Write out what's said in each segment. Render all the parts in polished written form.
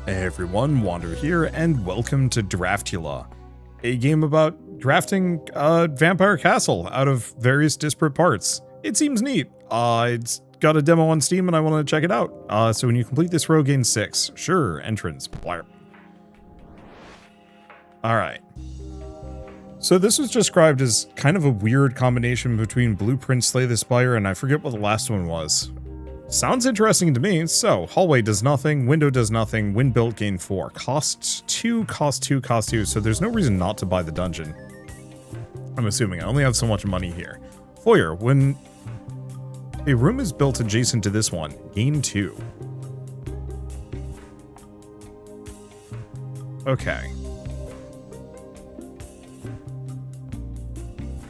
Hey everyone, Wander here, and welcome to Draftula, a game about drafting a vampire castle out of various disparate parts. It seems neat. It's got a demo on Steam and I want to check it out. So when you complete this row, gain 6. Sure, entrance. Blarp. Alright. So this was described as kind of a weird combination between Blueprint Slay the Spire and I forget what the last one was. Sounds interesting to me. So, hallway does nothing, window does nothing, wind built gain 4. Cost 2, cost 2, cost 2, so there's no reason not to buy the dungeon. I'm assuming I only have so much money here. Foyer, when a room is built adjacent to this one, gain 2. Okay.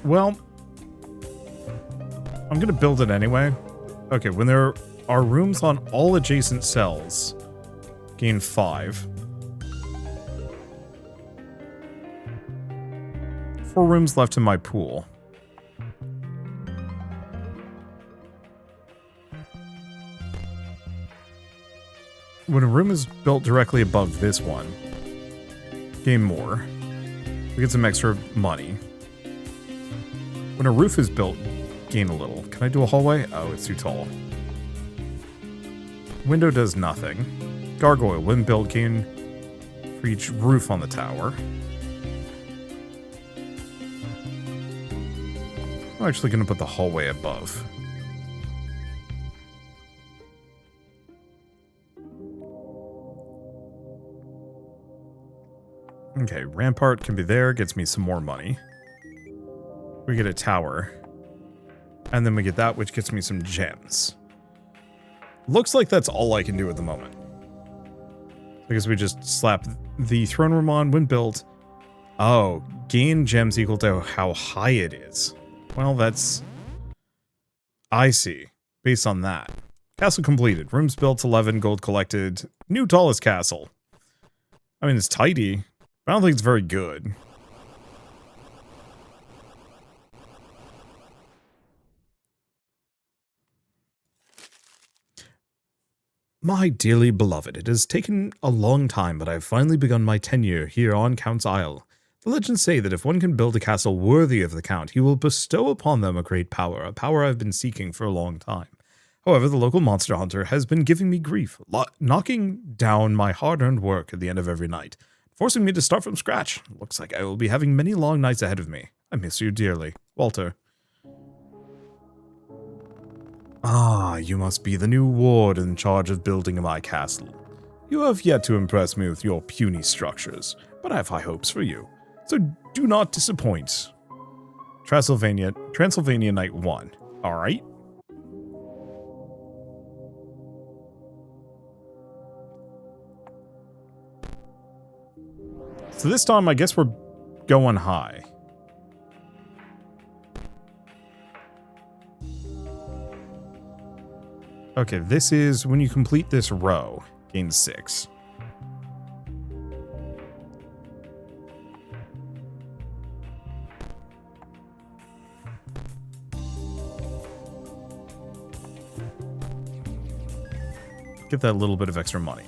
Well, I'm gonna build it anyway. Okay, when there are rooms on all adjacent cells, gain 5. 4 rooms left in my pool. When a room is built directly above this one, gain more. We get some extra money. When a roof is built, gain a little. Can I do a hallway? Oh, it's too tall. Window does nothing. Gargoyle, wind build gain for each roof on the tower. I'm actually going to put the hallway above. Okay, rampart can be there, gets me some more money. We get a tower. And then we get that, which gets me some gems. Looks like that's all I can do at the moment. I guess we just slap the throne room on, when built. Oh, gain gems equal to how high it is. Well, that's... I see. Based on that. Castle completed. Rooms built, 11, gold collected. New tallest castle. I mean, it's tidy, but I don't think it's very good. My dearly beloved, it has taken a long time, but I have finally begun my tenure here on Count's Isle. The legends say that if one can build a castle worthy of the Count, he will bestow upon them a great power, a power I've been seeking for a long time. However, the local monster hunter has been giving me grief, knocking down my hard-earned work at the end of every night, forcing me to start from scratch. Looks like I will be having many long nights ahead of me. I miss you dearly. Walter. Ah, you must be the new ward in charge of building my castle. You have yet to impress me with your puny structures, but I have high hopes for you. So do not disappoint. Transylvania Night 1. Alright. So this time, I guess we're going high. Okay, this is when you complete this row, gain 6. Get that little bit of extra money.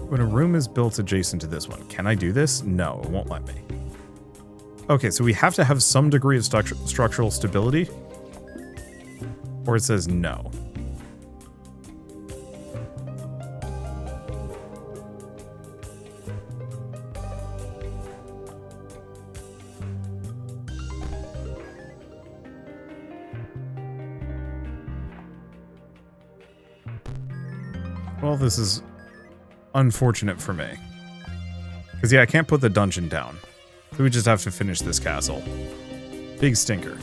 When a room is built adjacent to this one, can I do this? No, it won't let me. Okay, so we have to have some degree of structural stability, or it says no. Well, this is unfortunate for me. Because, yeah, I can't put the dungeon down. So we just have to finish this castle. Big stinker.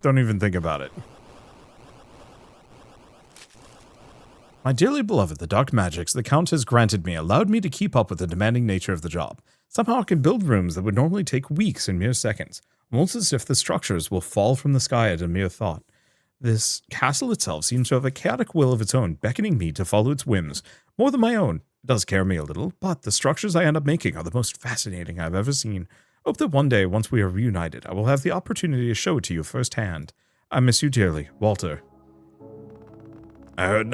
Don't even think about it. My dearly beloved, the dark magics the Count has granted me allowed me to keep up with the demanding nature of the job. Somehow I can build rooms that would normally take weeks in mere seconds, almost as if the structures will fall from the sky at a mere thought. This castle itself seems to have a chaotic will of its own, beckoning me to follow its whims, more than my own. It does scare me a little, but the structures I end up making are the most fascinating I've ever seen. Hope that one day, once we are reunited, I will have the opportunity to show it to you firsthand. I miss you dearly, Walter. I heard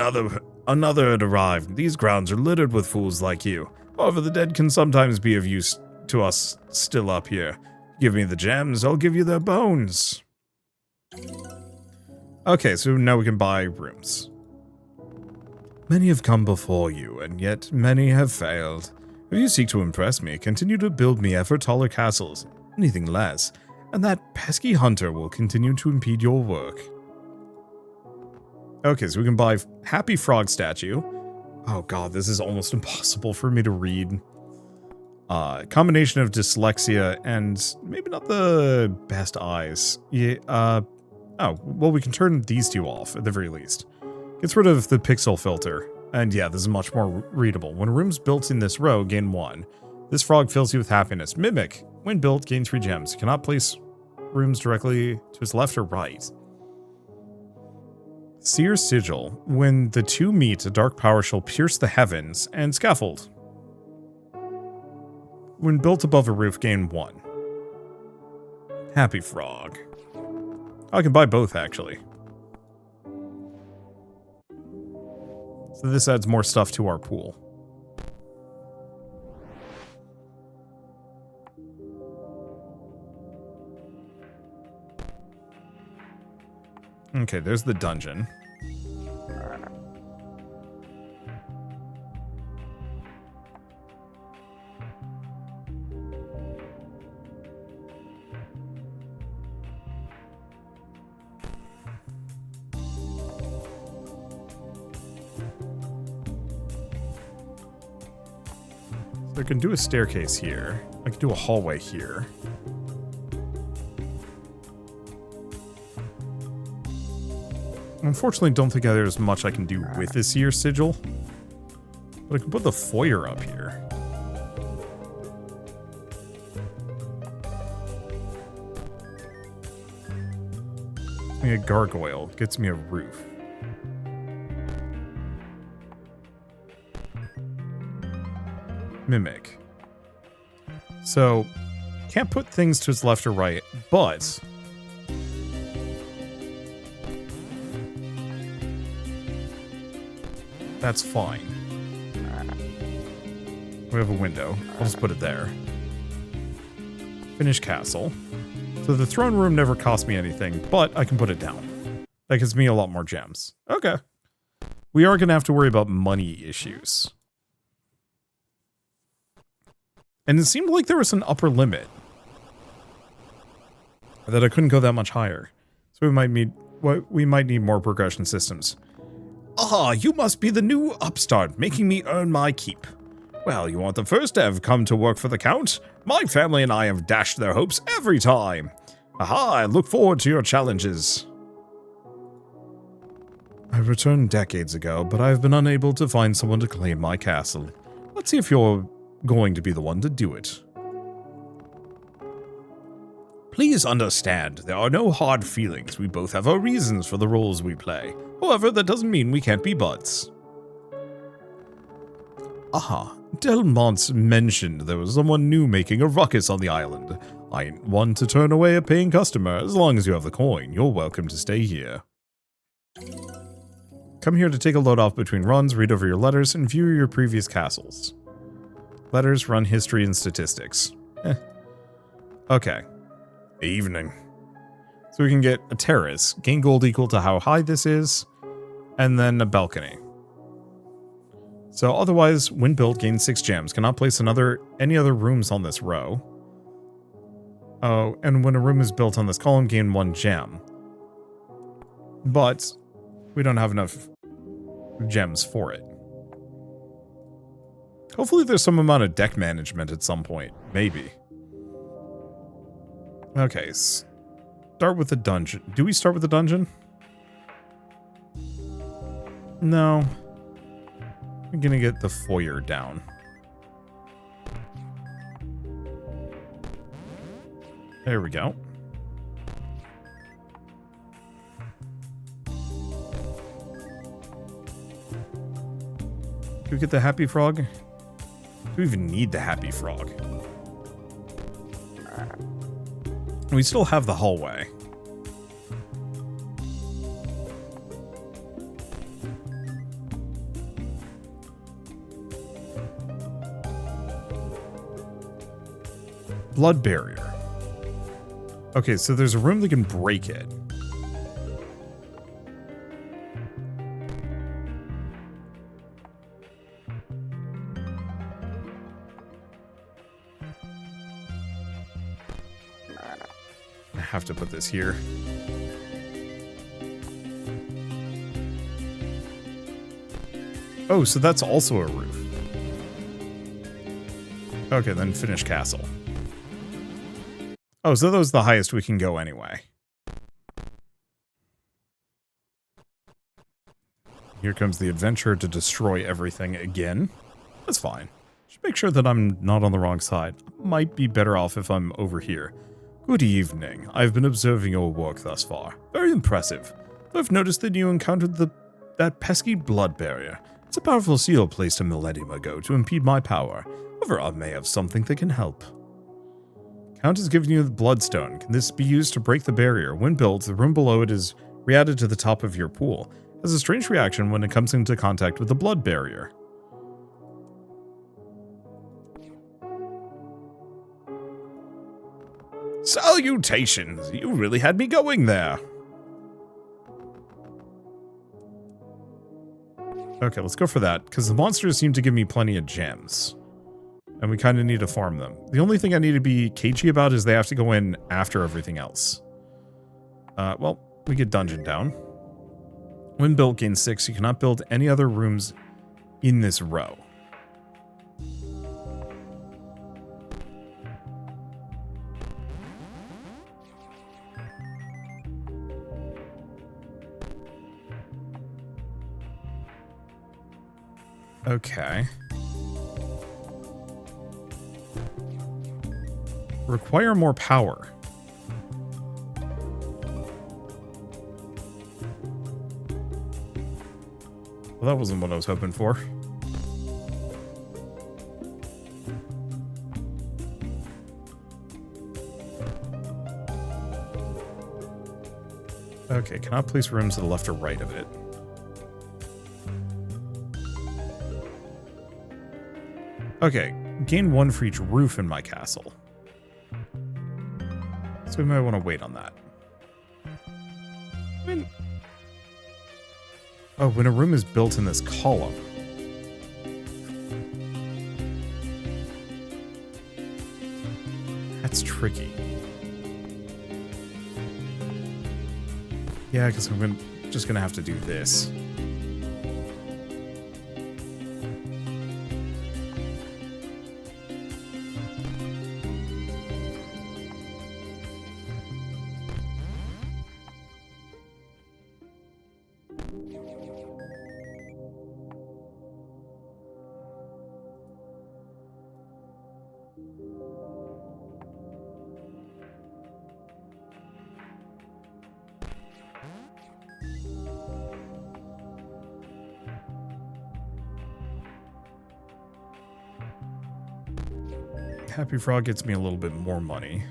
another had arrived. These grounds are littered with fools like you. However, the dead can sometimes be of use to us still up here. Give me the gems, I'll give you their bones. Okay, so now we can buy rooms. Many have come before you, and yet many have failed. If you seek to impress me, continue to build me ever taller castles, anything less, and that pesky hunter will continue to impede your work. Okay, so we can buy Happy Frog statue. Oh god, this is almost impossible for me to read. Combination of dyslexia and maybe not the best eyes. Yeah, oh, well, we can turn these two off at the very least. Gets rid of the pixel filter. And yeah, this is much more readable. When a room's built in this row, gain 1. This frog fills you with happiness. Mimic. When built, gain 3 gems. Cannot place rooms directly to its left or right. Seer Sigil. When the two meet, a dark power shall pierce the heavens. And Scaffold. When built above a roof, gain 1. Happy Frog. I can buy both, actually. So this adds more stuff to our pool. Okay, there's the dungeon. So I can do a staircase here. I can do a hallway here. Unfortunately, don't think there's much I can do with this Seer Sigil. But I can put the foyer up here. Gets me a gargoyle. Gets me a roof. Mimic. So, can't put things to its left or right, but that's fine. We have a window. I'll just put it there. Finish castle. So the throne room never cost me anything, but I can put it down. That gives me a lot more gems. Okay. We are going to have to worry about money issues. And it seemed like there was an upper limit. That I couldn't go that much higher. So we might need more progression systems. Ah, you must be the new upstart, making me earn my keep. Well, you aren't the first to have come to work for the Count. My family and I have dashed their hopes every time. Aha, I look forward to your challenges. I returned decades ago, but I have been unable to find someone to claim my castle. Let's see if you're going to be the one to do it. Please understand, there are no hard feelings. We both have our reasons for the roles we play. However, that doesn't mean we can't be buds. Aha, Delmont's mentioned there was someone new making a ruckus on the island. I ain't one to turn away a paying customer. As long as you have the coin, you're welcome to stay here. Come here to take a load off between runs, read over your letters, and view your previous castles. Letters, run history, and statistics. Okay. Evening. So we can get a terrace, gain gold equal to how high this is, and then a balcony. So otherwise, when built, gain 6 gems. Cannot place any other rooms on this row. Oh, and when a room is built on this column, gain 1 gem. But we don't have enough gems for it. Hopefully there's some amount of deck management at some point. Maybe. Okay, start with the dungeon. Do we start with the dungeon? No. I'm gonna get the foyer down. There we go. Do we get the happy frog? Do we even need the happy frog? We still have the hallway. Blood barrier. Okay, so there's a room that can break it. I have to put this here. Oh, so that's also a roof. Okay, then finish castle. Oh, so that was the highest we can go anyway. Here comes the adventure to destroy everything again. That's fine. Should make sure that I'm not on the wrong side. Might be better off if I'm over here. Good evening. I've been observing your work thus far. Very impressive. I've noticed that you encountered that pesky blood barrier. It's a powerful seal placed a millennium ago to impede my power. However, I may have something that can help. Count has given you the bloodstone. Can this be used to break the barrier? When built, the room below it is re-added to the top of your pool. It has a strange reaction when it comes into contact with the blood barrier. Salutations! You really had me going there. Okay, let's go for that, because the monsters seem to give me plenty of gems. And we kind of need to farm them. The only thing I need to be cagey about is they have to go in after everything else. Well, we get dungeon down. When built, gain 6. You cannot build any other rooms in this row. Okay. Require more power. Well, that wasn't what I was hoping for. Okay, can I place rooms to the left or right of it? Okay, gain 1 for each roof in my castle. So we might want to wait on that. Oh, when a room is built in this column. That's tricky. Yeah, because I'm just going to have to do this. Happy Frog gets me a little bit more money.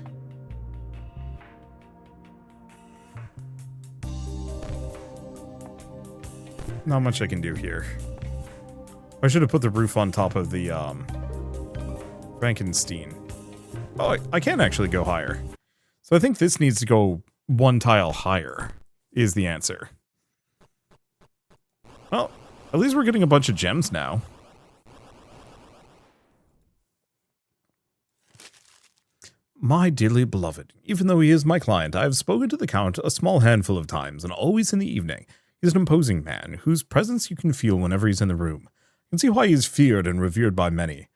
Not much I can do here. I should have put the roof on top of the Frankenstein. Oh, I can actually go higher. So I think this needs to go 1 tile higher, is the answer. Well, at least we're getting a bunch of gems now. My dearly beloved, even though he is my client, I have spoken to the Count a small handful of times, and always in the evening. He is an imposing man, whose presence you can feel whenever he's in the room. You can see why he is feared and revered by many.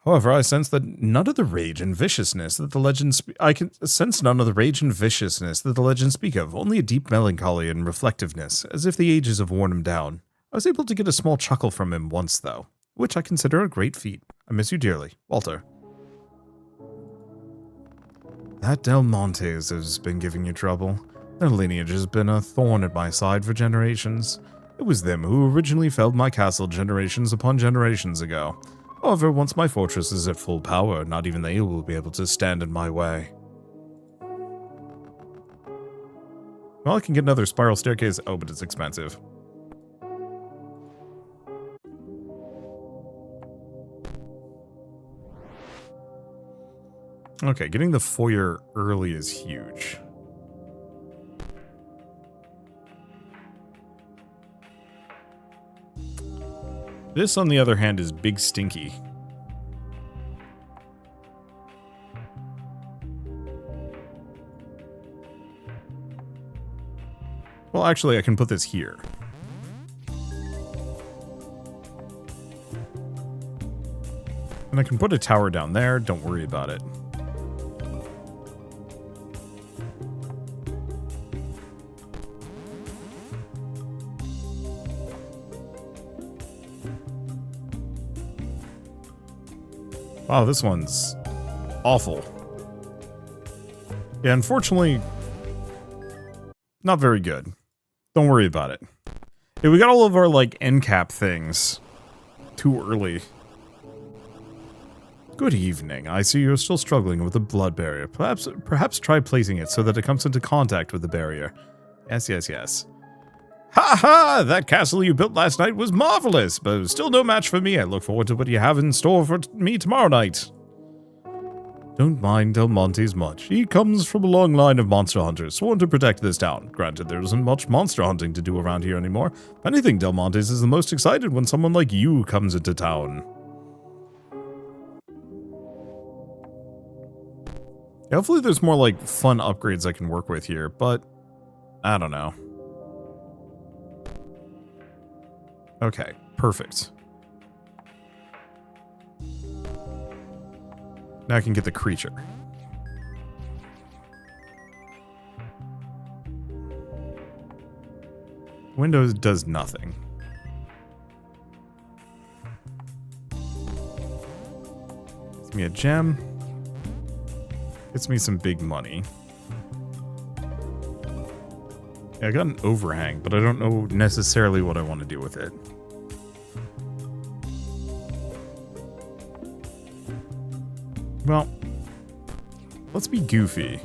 However, I sense that none of the rage and viciousness that the legends speak of, only a deep melancholy and reflectiveness, as if the ages have worn him down. I was able to get a small chuckle from him once, though, which I consider a great feat. I miss you dearly, Walter. That Del Montes has been giving you trouble. Their lineage has been a thorn at my side for generations. It was them who originally felled my castle generations upon generations ago. However, once my fortress is at full power, not even they will be able to stand in my way. Well, I can get another spiral staircase. Oh, but it's expensive. Okay, getting the foyer early is huge. This, on the other hand, is big stinky. Well, actually, I can put this here. And I can put a tower down there. Don't worry about it. Wow, this one's awful. Yeah, unfortunately, not very good. Don't worry about it. Yeah, we got all of our, like, end cap things too early. Good evening. I see you're still struggling with the blood barrier. Perhaps try placing it so that it comes into contact with the barrier. Yes, yes, yes. Ha ha! That castle you built last night was marvelous, but still no match for me. I look forward to what you have in store for me tomorrow night. Don't mind Del Monte's much. He comes from a long line of monster hunters sworn to protect this town. Granted, there isn't much monster hunting to do around here anymore. If anything, Del Monte's is the most excited when someone like you comes into town. Yeah, hopefully there's more, like, fun upgrades I can work with here, but I don't know. Okay, perfect. Now I can get the creature. Windows does nothing. Gives me a gem. Gets me some big money. Yeah, I got an overhang, but I don't know necessarily what I want to do with it. Well, let's be goofy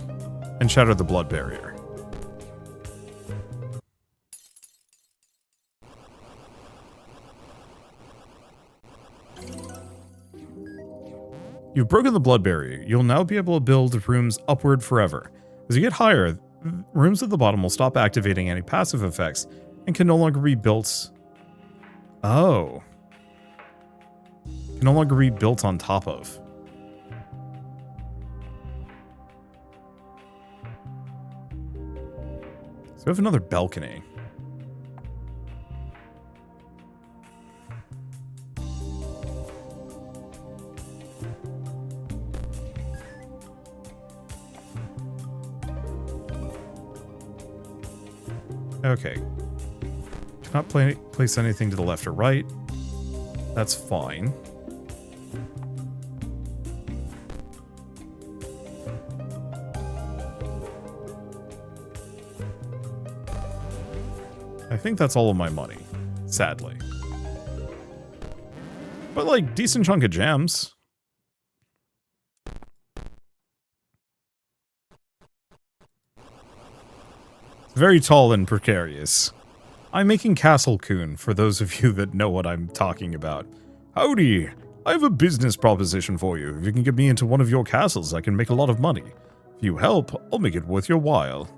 and shatter the blood barrier. You've broken the blood barrier. You'll now be able to build rooms upward forever. As you get higher, rooms at the bottom will stop activating any passive effects and can no longer be built. Oh. Can no longer be built on top of. So we have another balcony. Okay. Cannot place anything to the left or right. That's fine. I think that's all of my money, sadly. But, like, decent chunk of gems. Very tall and precarious. I'm making Castle Coon, for those of you that know what I'm talking about. Howdy! I have a business proposition for you. If you can get me into one of your castles, I can make a lot of money. If you help, I'll make it worth your while.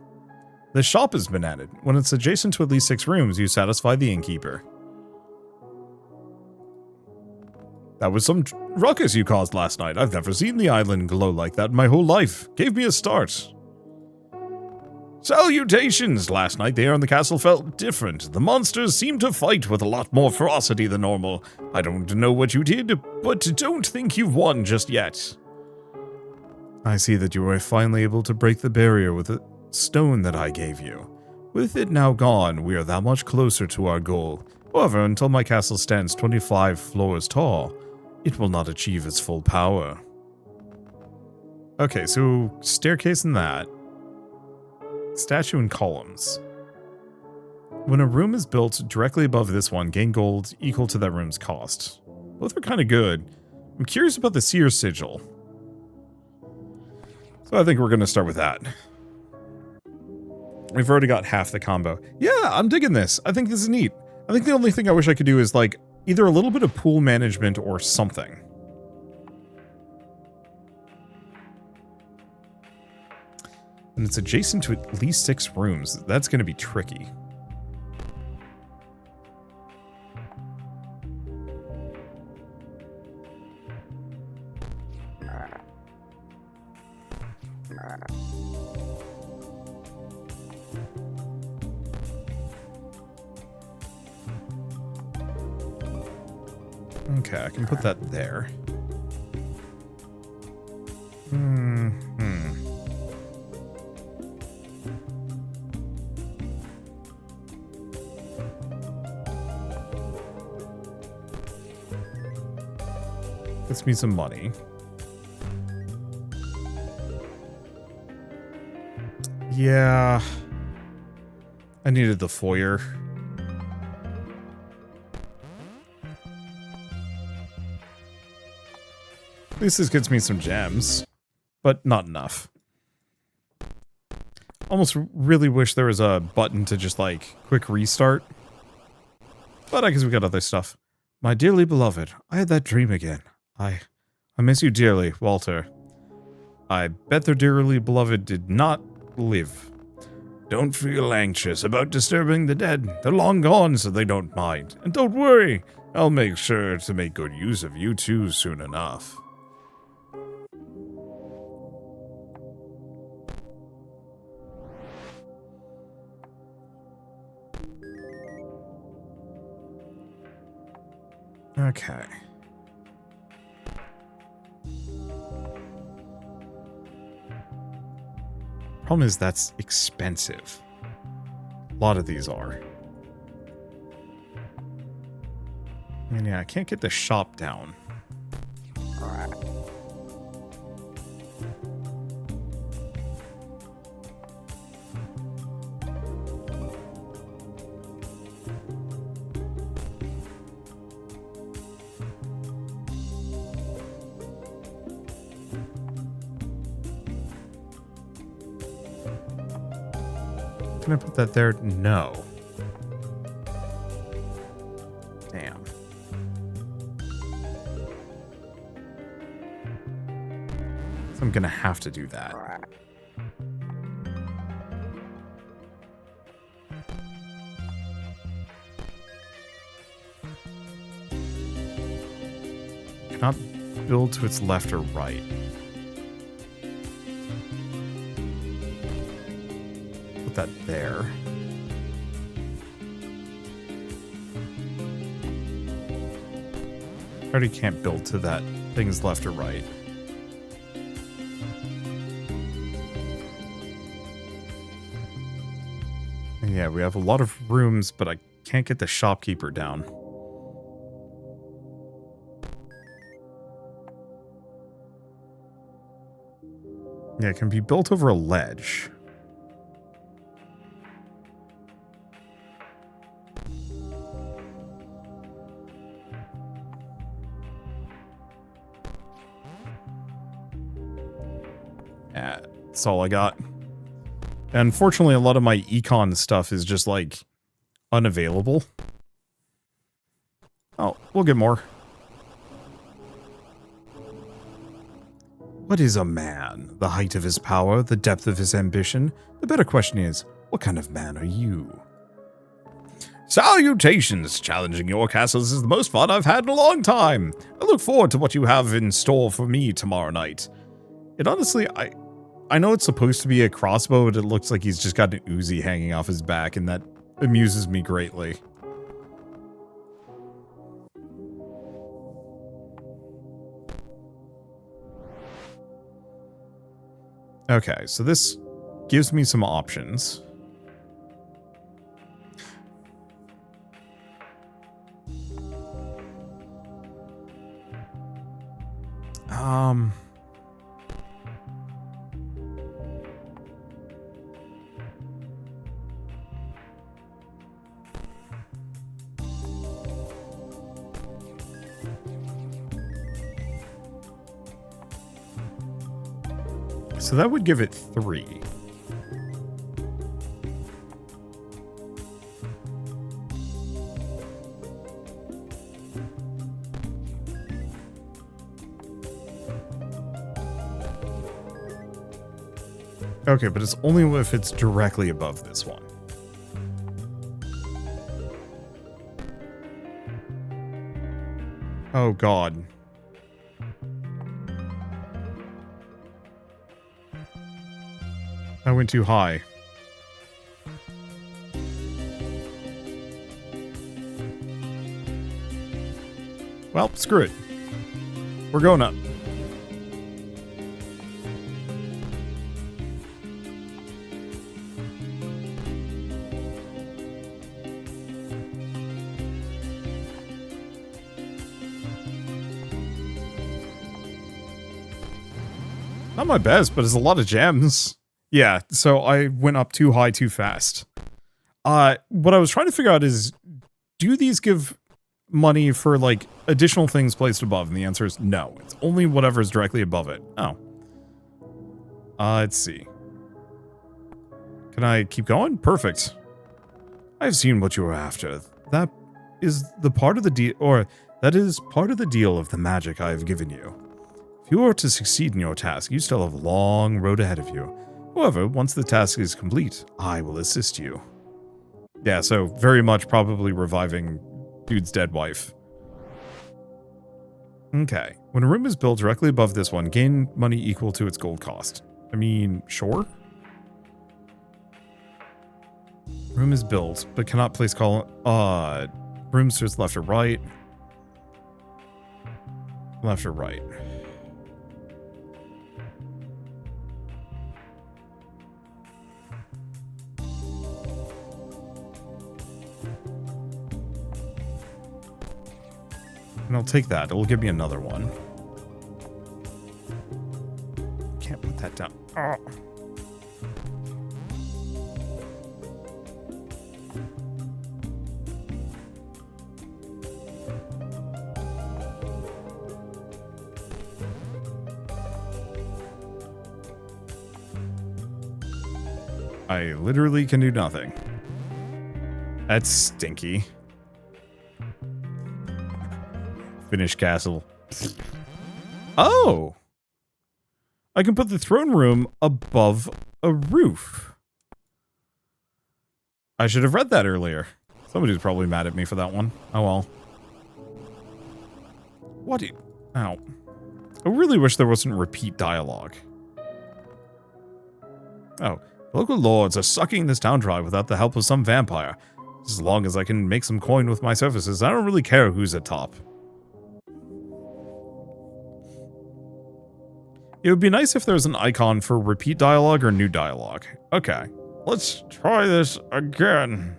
The shop has been added. When it's adjacent to at least 6 rooms, you satisfy the innkeeper. That was some ruckus you caused last night. I've never seen the island glow like that in my whole life. Gave me a start. Salutations! Last night the air in the castle felt different. The monsters seemed to fight with a lot more ferocity than normal. I don't know what you did, but don't think you've won just yet. I see that you were finally able to break the barrier with a stone that I gave you. With it now gone, we are that much closer to our goal. However, until my castle stands 25 floors tall, it will not achieve its full power. Okay, so staircase and that. Statue and columns. When a room is built directly above this one, gain gold equal to that room's cost. Both are kind of good. I'm curious about the seer sigil. So I think we're going to start with that. We've already got half the combo. Yeah, I'm digging this. I think this is neat. I think the only thing I wish I could do is, like, either a little bit of pool management or something. And it's adjacent to at least 6 rooms. That's going to be tricky. Okay, I can put that there. Gets me some money. Yeah. I needed the foyer. At least this gets me some gems, but not enough. Almost really wish there was a button to just, like, quick restart. But I guess we got other stuff. My dearly beloved, I had that dream again. I miss you dearly, Walter. I bet their dearly beloved did not live. Don't feel anxious about disturbing the dead. They're long gone, so they don't mind. And don't worry, I'll make sure to make good use of you too soon enough. Okay. Problem is that's expensive. A lot of these are. And yeah, I can't get the shop down. Can I put that there? No. Damn. So I'm gonna have to do that. Cannot build to its left or right. That there. I already can't build to that thing's left or right. And yeah, we have a lot of rooms, but I can't get the shopkeeper down. Yeah, it can be built over a ledge. That's all I got. And unfortunately, a lot of my econ stuff is just, like, unavailable. Oh, we'll get more. What is a man? The height of his power, the depth of his ambition? The better question is, what kind of man are you? Salutations! Challenging your castles is the most fun I've had in a long time. I look forward to what you have in store for me tomorrow night. It honestly, I know it's supposed to be a crossbow, but it looks like he's just got an Uzi hanging off his back, and that amuses me greatly. Okay, so this gives me some options. So that would give it 3. Okay, but it's only if it's directly above this one. Oh, God. I went too high. Well, screw it. We're going up. Not my best, but it's a lot of gems. Yeah, so I went up too high too fast. What I was trying to figure out is, do these give money for, like, additional things placed above? And the answer is no. It's only whatever is directly above it. Oh. Let's see. Can I keep going? Perfect. I've seen what you were after. That is part of the deal of the magic I have given you. If you are to succeed in your task, you still have a long road ahead of you. However, once the task is complete, I will assist you. Yeah, so very much probably reviving dude's dead wife. Okay. When a room is built directly above this one, gain money equal to its gold cost. I mean, sure. Room is built, but cannot place rooms just left or right. Left or right. And I'll take that. It'll give me another one. Can't put that down. Oh. I literally can do nothing. That's stinky. Finish castle. Oh! I can put the throne room above a roof. I should have read that earlier. Somebody's probably mad at me for that one. Oh well. What do you... Ow. I really wish there wasn't repeat dialogue. Oh. Local lords are sucking this town dry without the help of some vampire. As long as I can make some coin with my services, I don't really care who's at top. It would be nice if there was an icon for repeat dialogue or new dialogue. Okay, let's try this again.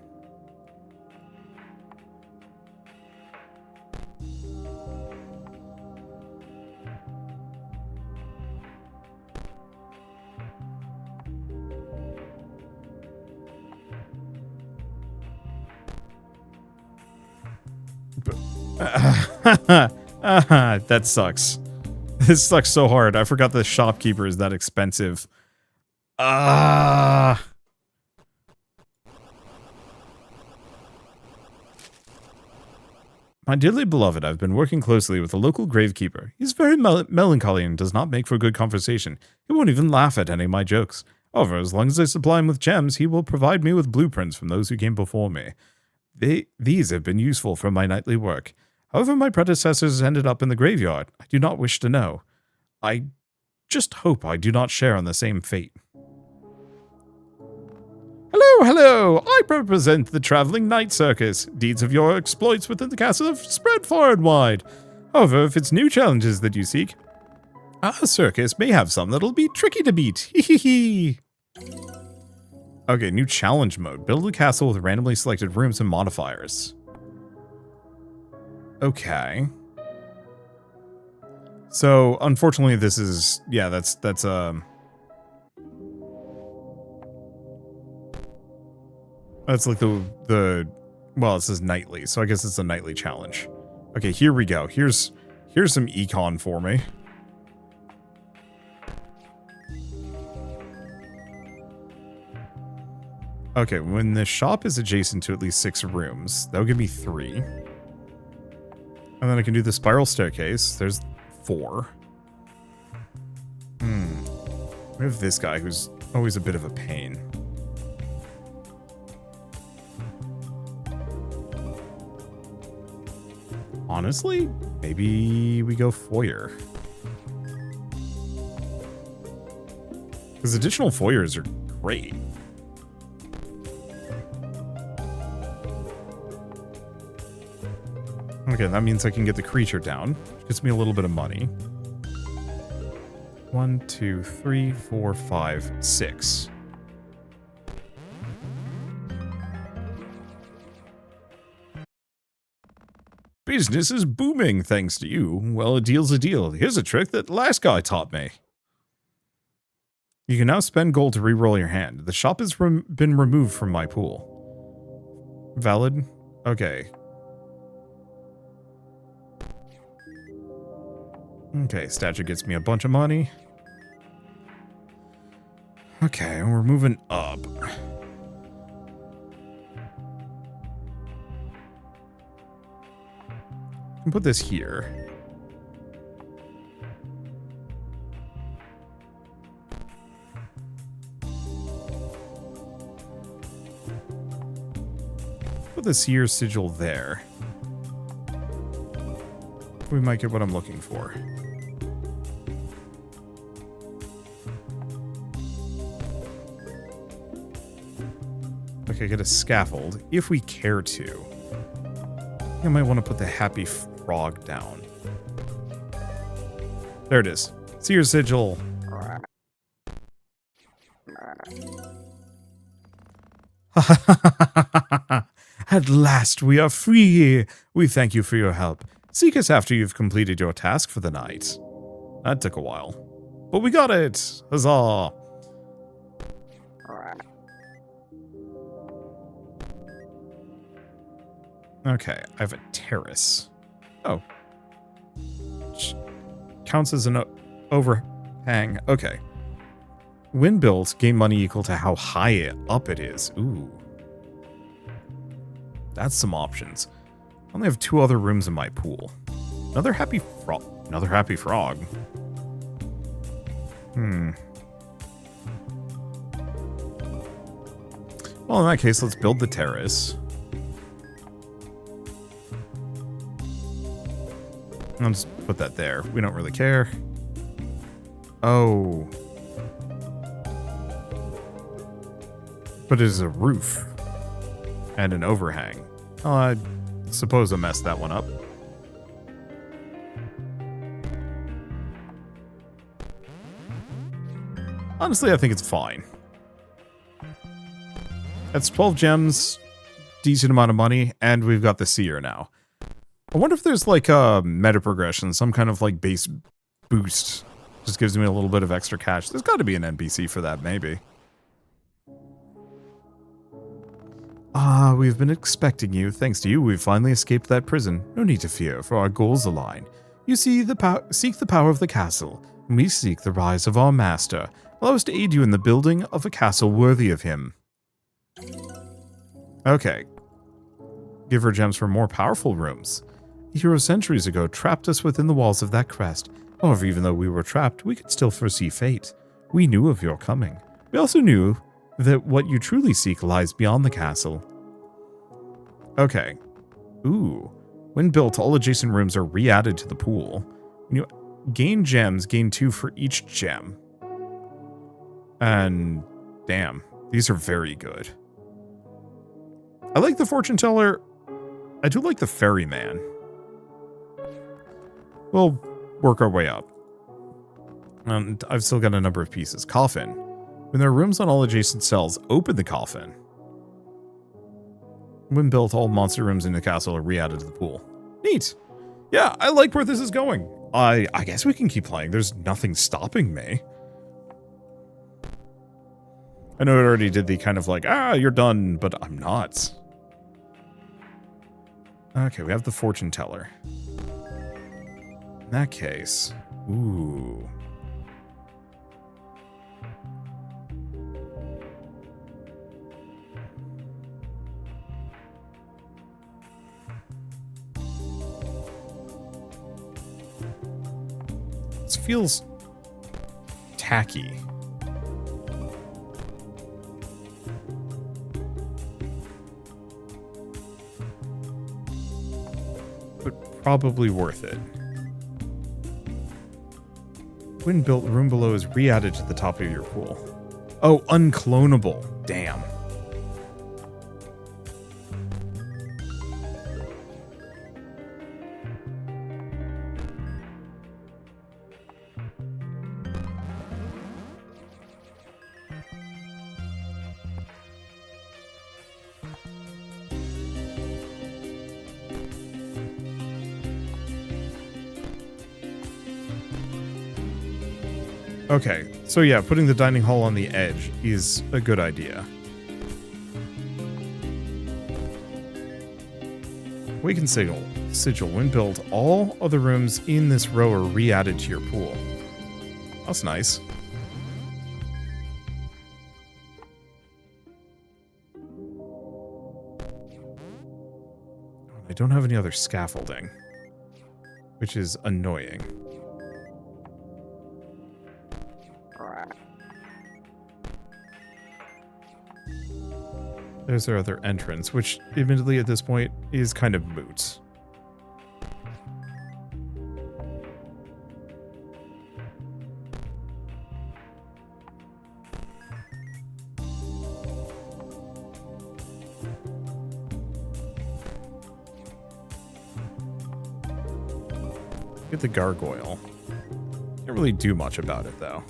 That sucks. This sucks so hard. I forgot the shopkeeper is that expensive. My dearly beloved, I've been working closely with the local gravekeeper. He's very melancholy and does not make for good conversation. He won't even laugh at any of my jokes. However, as long as I supply him with gems, he will provide me with blueprints from those who came before me. These have been useful for my nightly work. However, my predecessors ended up in the graveyard. I do not wish to know. I just hope I do not share on the same fate. Hello, hello! I represent the traveling night circus. Deeds of your exploits within the castle have spread far and wide. However, if it's new challenges that you seek, our circus may have some that'll be tricky to beat. Hee. Okay, new challenge mode. Build a castle with randomly selected rooms and modifiers. Okay. So, unfortunately, this is... Yeah, that's like the... Well, it says nightly, so I guess it's a nightly challenge. Okay, here we go. Here's some econ for me. Okay, when the shop is adjacent to at least 6 rooms, that'll give me 3. And then I can do the spiral staircase. There's 4. We have this guy who's Always a bit of a pain. Honestly, maybe we go foyer. Because additional foyers are great. Okay, that means I can get the creature down. Which gets me a little bit of money. 1, 2, 3, 4, 5, 6. Business is booming thanks to you. Well, a deal's a deal. Here's a trick that the last guy taught me. You can now spend gold to re-roll your hand. The shop has been removed from my pool. Valid? Okay. Okay, statue gets me a bunch of money. Okay, we're moving up. I can put this here. Put this here, sigil there. We might get what I'm looking for. Okay, get a scaffold, if we care to. I might want to put the happy frog down. There it is. See your sigil. At last, we are free. We thank you for your help. Seek us after you've completed your task for the night. That took a while. But we got it! Huzzah! Okay, I have a terrace. Oh. Counts as an overhang. Okay. When built, gain money equal to how high up it is. Ooh. That's some options. I only have 2 other rooms in my pool. Another happy frog. Another happy frog. Well, in that case, let's build the terrace. I'll just put that there. We don't really care. Oh. But it is a roof. And an overhang. Oh, I suppose I messed that one up. Honestly, I think it's fine. That's 12 gems, decent amount of money, and we've got the seer now. I wonder if there's like a meta progression, some kind of like base boost. Just gives me a little bit of extra cash. There's got to be an NPC for that, maybe. Ah, we've been expecting you. Thanks to you, we've finally escaped that prison. No need to fear, for our goals align. You see seek the power of the castle, and we seek the rise of our master. Allow us to aid you in the building of a castle worthy of him. Okay. Give her gems for more powerful rooms. A hero centuries ago trapped us within the walls of that crest. However, even though we were trapped, we could still foresee fate. We knew of your coming. We also knew that what you truly seek lies beyond the castle. Okay. Ooh. When built, all adjacent rooms are re-added to the pool. When you gain gems, gain 2 for each gem. And damn, these are very good. I like the fortune teller. I do like the ferryman. We'll work our way up. And I've still got a number of pieces. Coffin. When there are rooms on all adjacent cells, open the coffin. When built, all monster rooms in the castle are re-added to the pool. Neat. Yeah, I like where this is going. I guess we can keep playing. There's nothing stopping me. I know it already did the kind of like, you're done, but I'm not. Okay, we have the fortune teller. In that case, ooh. This feels tacky. but probably worth it. When built, room below is re-added to the top of your pool. Oh, unclonable. Damn. Okay, so yeah, putting the dining hall on the edge is a good idea. Awaken Sigil. Sigil. When built, all other rooms in this row are re-added to your pool. That's nice. I don't have any other scaffolding, which is annoying. There's our other entrance, which admittedly at this point is kind of moot. Get the gargoyle. Can't really do much about it though.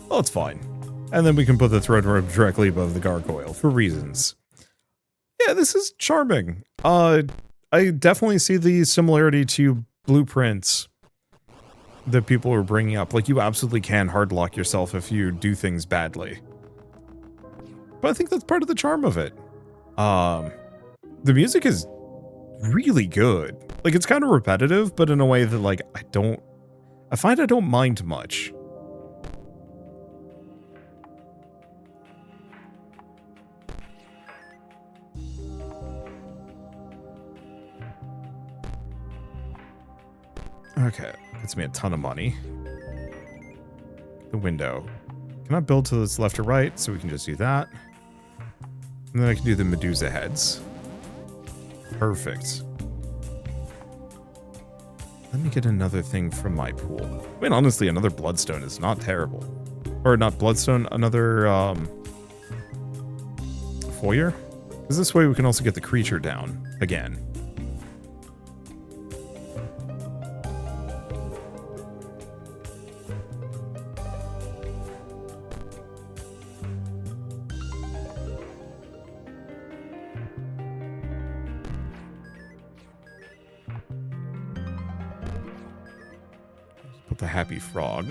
Well, it's fine. And then we can put the throne room directly above the gargoyle for reasons. Yeah, this is charming. I definitely see the similarity to blueprints that people are bringing up. Like, you absolutely can hard lock yourself if you do things badly. But I think that's part of the charm of it. The music is really good. Like, it's kind of repetitive, but in a way that, like, I find I don't mind much. Okay, gets me a ton of money. The window. Can I build to this left or right? So we can just do that. And then I can do the Medusa heads. Perfect. Let me get another thing from my pool. I mean, honestly, another bloodstone is not terrible. Or not bloodstone, another foyer? Because this way we can also get the creature down again. The happy frog.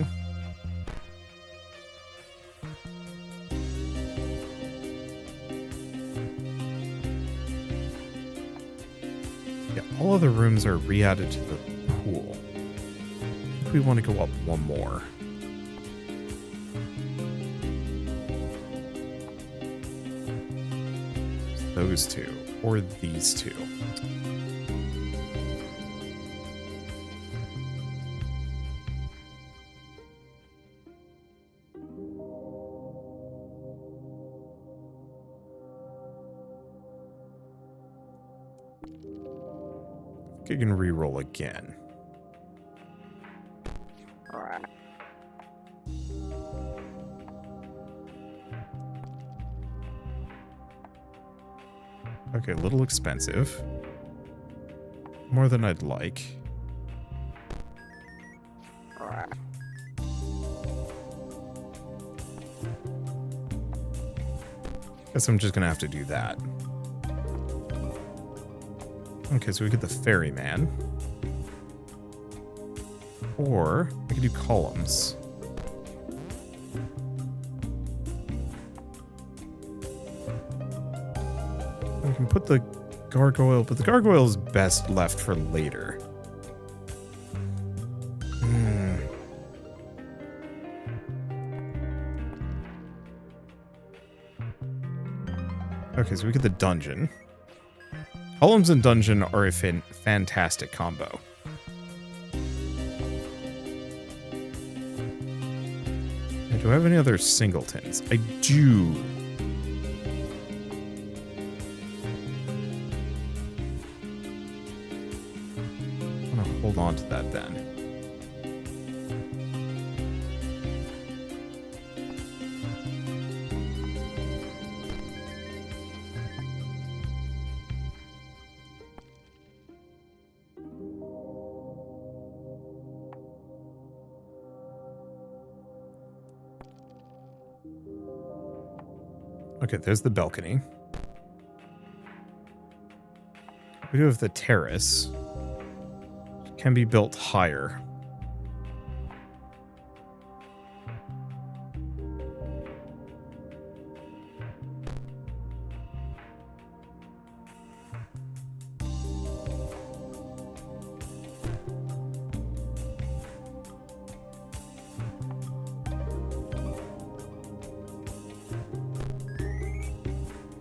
Yeah, all other rooms are re-added to the pool. I think we want to go up one more. Those two, or these two. I can re-roll again. Okay, a little expensive. More than I'd like. Guess I'm just gonna have to do that. Okay, so we get the ferryman. Or I could do columns. We can put the gargoyle, but the gargoyle is best left for later. Okay, so we get the dungeon. Columns and dungeon are a fantastic combo. And do I have any other singletons? I do. hold on to that then. Okay, there's the balcony. We do have the terrace. It can be built higher.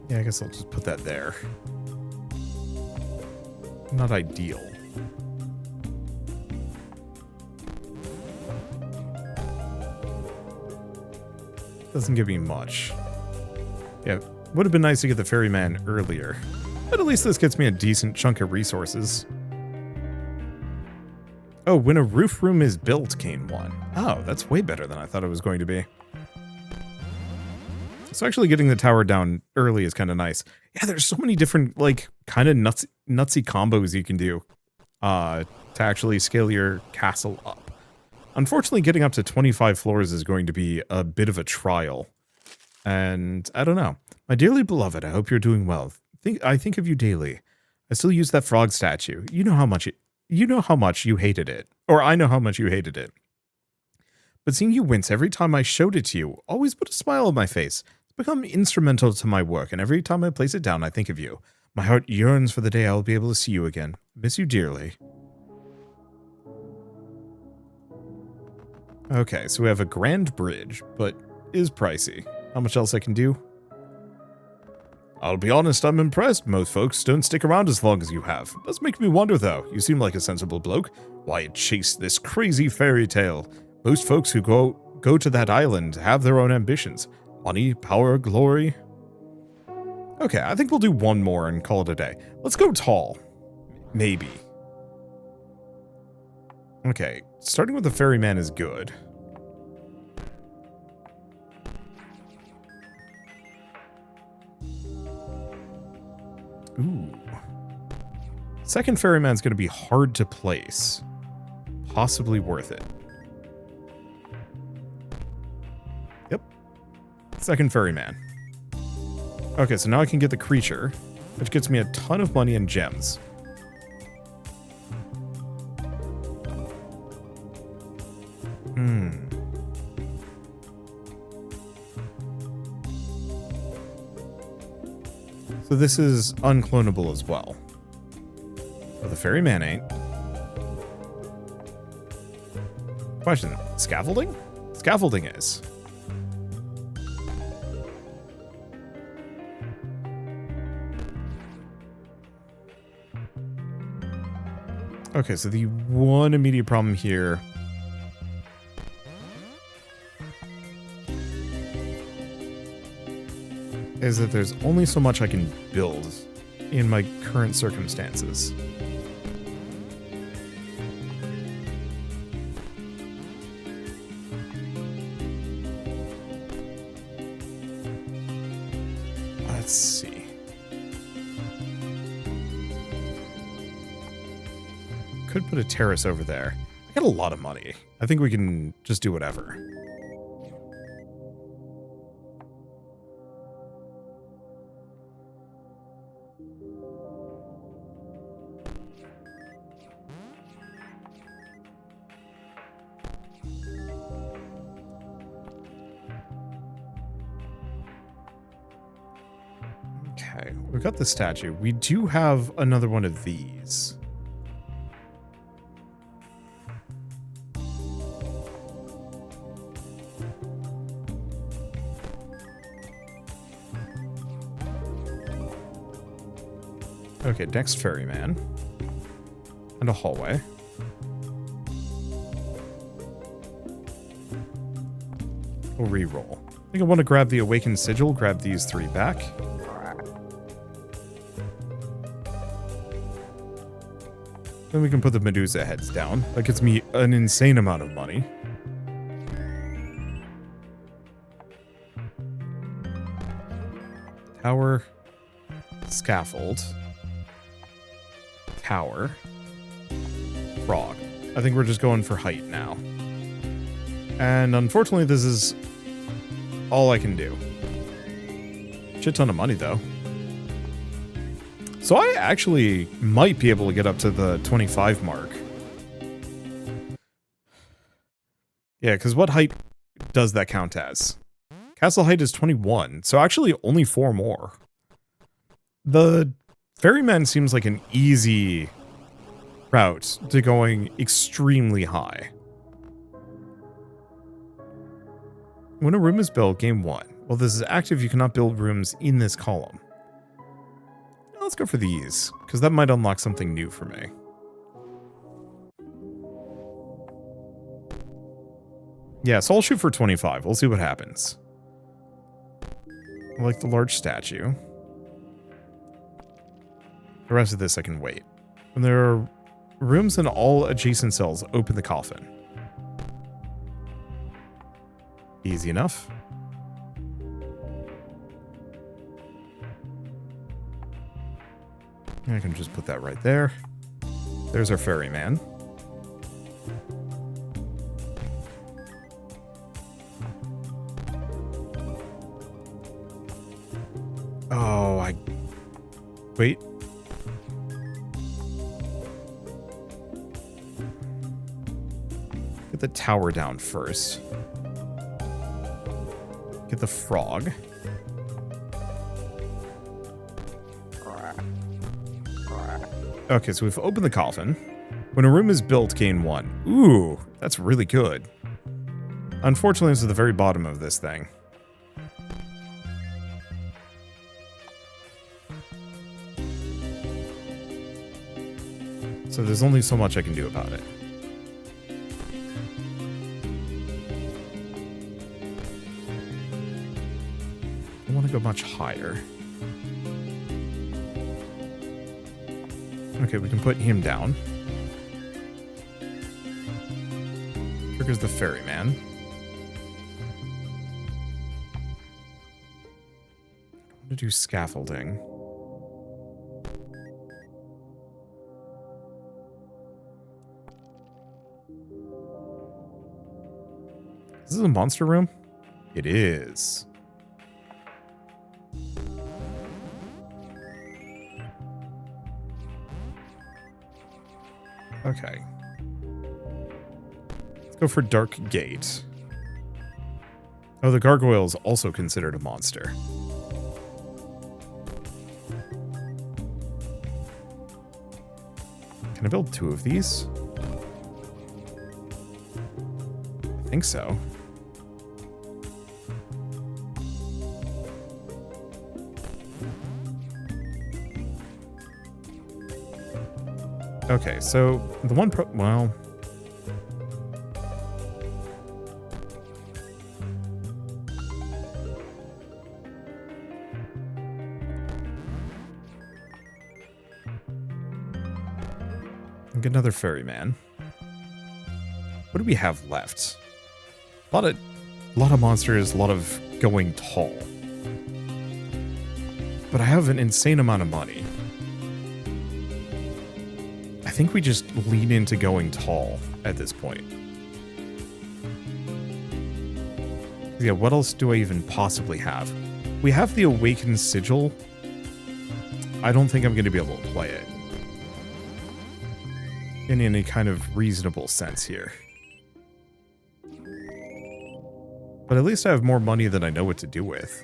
Yeah, I guess I'll just put that there. Not ideal. Doesn't give me much. Yeah, would have been nice to get the ferryman earlier. But at least this gets me a decent chunk of resources. Oh, when a roof room is built, Kane 1. Oh, that's way better than I thought it was going to be. So actually getting the tower down early is kind of nice. Yeah, there's so many different, like, kind of nutsy combos you can do to actually scale your castle up. Unfortunately, getting up to 25 floors is going to be a bit of a trial. And I don't know. My dearly beloved, I hope you're doing well. I think of you daily. I still use that frog statue. You know how much you hated it. Or I know how much you hated it. But seeing you wince every time I showed it to you always put a smile on my face. Become instrumental to my work, and every time I place it down, I think of you. My heart yearns for the day I will be able to see you again. Miss you dearly. Okay, so we have a grand bridge, but is pricey. How much else I can do? I'll be honest, I'm impressed. Most folks don't stick around as long as you have. Does make me wonder, though. You seem like a sensible bloke. Why chase this crazy fairy tale? Most folks who go to that island have their own ambitions. Money, power, glory. Okay, I think we'll do one more and call it a day. Let's go tall. Maybe. Okay, starting with the ferryman is good. Ooh. Second ferryman's going to be hard to place. Possibly worth it. Yep. Second ferryman. Okay, so now I can get the creature, which gets me a ton of money and gems. So this is unclonable as well. But the ferryman ain't. Question, scaffolding? Scaffolding is. Okay, so the one immediate problem here is that there's only so much I can build in my current circumstances. Let's see. Could put a terrace over there. I got a lot of money. I think we can just do whatever. Okay, we've got the statue. We do have another one of these. Okay, next ferryman. And a hallway. We'll re-roll. I think I want to grab the Awakened Sigil, grab these three back. Then we can put the Medusa heads down. That gets me an insane amount of money. Tower. Scaffold. Tower. Frog. I think we're just going for height now. And unfortunately, this is all I can do. Shit ton of money, though. So I actually might be able to get up to the 25 mark. Yeah, because what height does that count as? Castle height is 21, so actually only 4 more. The Ferryman seems like an easy route to going extremely high. When a room is built, game 1. While this is active, you cannot build rooms in this column. Let's go for these, because that might unlock something new for me. Yeah, so I'll shoot for 25. We'll see what happens. I like the large statue. The rest of this I can wait. When there are rooms in all adjacent cells, open the coffin. Easy enough. I can just put that right there. There's our ferryman. Oh, wait. Get the tower down first. Get the frog. Okay, so we've opened the coffin. When a room is built, gain 1. Ooh, that's really good. Unfortunately, this is the very bottom of this thing. So there's only so much I can do about it. I want to go much higher. Okay, we can put him down. Triggers the ferryman. I want to do scaffolding. Is this a monster room? It is. Okay. Let's go for Dark Gate. Oh, the gargoyle is also considered a monster. Can I build 2 of these? I think so. Okay, so the one well... I'll get another ferryman. What do we have left? A lot of monsters, a lot of going tall. But I have an insane amount of money. I think we just lean into going tall at this point. Yeah, what else do I even possibly have? We have the Awakened Sigil. I don't think I'm going to be able to play it in any kind of reasonable sense here. But at least I have more money than I know what to do with.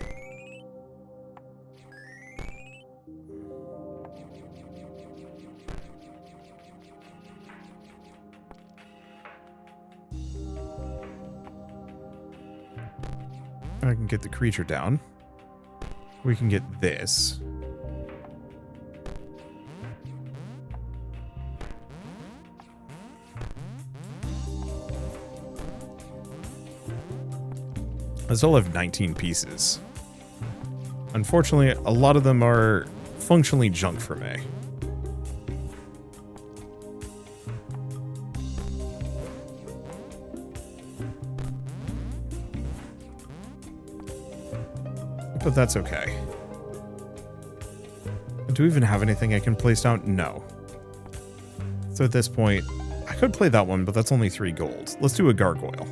I can get the creature down. We can get this. I still have 19 pieces. Unfortunately, a lot of them are functionally junk for me. but that's okay. Do we even have anything I can place down? No. So at this point, I could play that one, but that's only 3 gold. Let's do a gargoyle.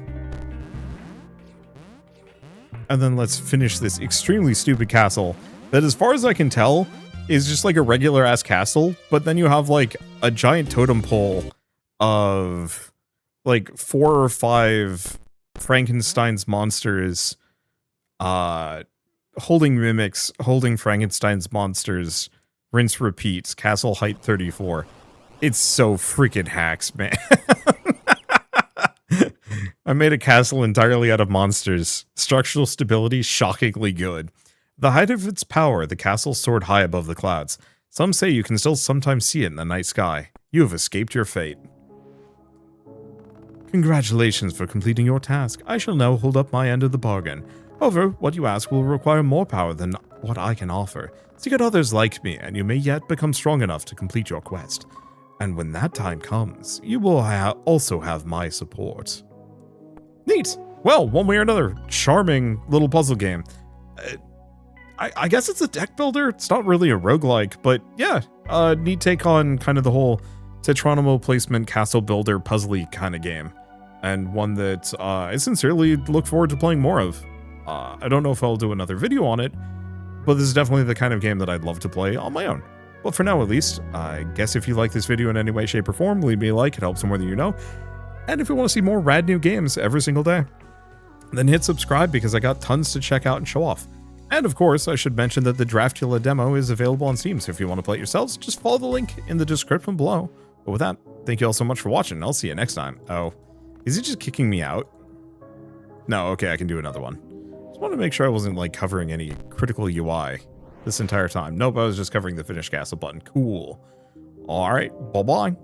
And then let's finish this extremely stupid castle that, as far as I can tell, is just like a regular ass castle, but then you have like a giant totem pole of like 4 or 5 Frankenstein's monsters, holding mimics, holding Frankenstein's monsters, rinse repeat, castle height 34. It's so freaking hacks, man. I made a castle entirely out of monsters. Structural stability, shockingly good. The height of its power, the castle soared high above the clouds. Some say you can still sometimes see it in the night sky. You have escaped your fate. Congratulations for completing your task. I shall now hold up my end of the bargain. However, what you ask will require more power than what I can offer. Seek out others like me, and you may yet become strong enough to complete your quest. And when that time comes, you will also have my support. Neat. Well, one way or another, charming little puzzle game. I guess it's a deck builder. It's not really a roguelike, but yeah, neat take on kind of the whole Tetronimo placement castle builder puzzly kind of game. And one that I sincerely look forward to playing more of. I don't know if I'll do another video on it, but this is definitely the kind of game that I'd love to play on my own. But for now, at least, I guess if you like this video in any way, shape, or form, leave me a like. It helps more than you know. And if you want to see more rad new games every single day, then hit subscribe because I got tons to check out and show off. And of course, I should mention that the Draftula demo is available on Steam, so if you want to play it yourselves, just follow the link in the description below. But with that, thank you all so much for watching. I'll see you next time. Oh, is it just kicking me out? No, okay, I can do another one. Just want to make sure I wasn't like covering any critical UI this entire time. Nope, I was just covering the finish castle button. Cool. All right, bye-bye.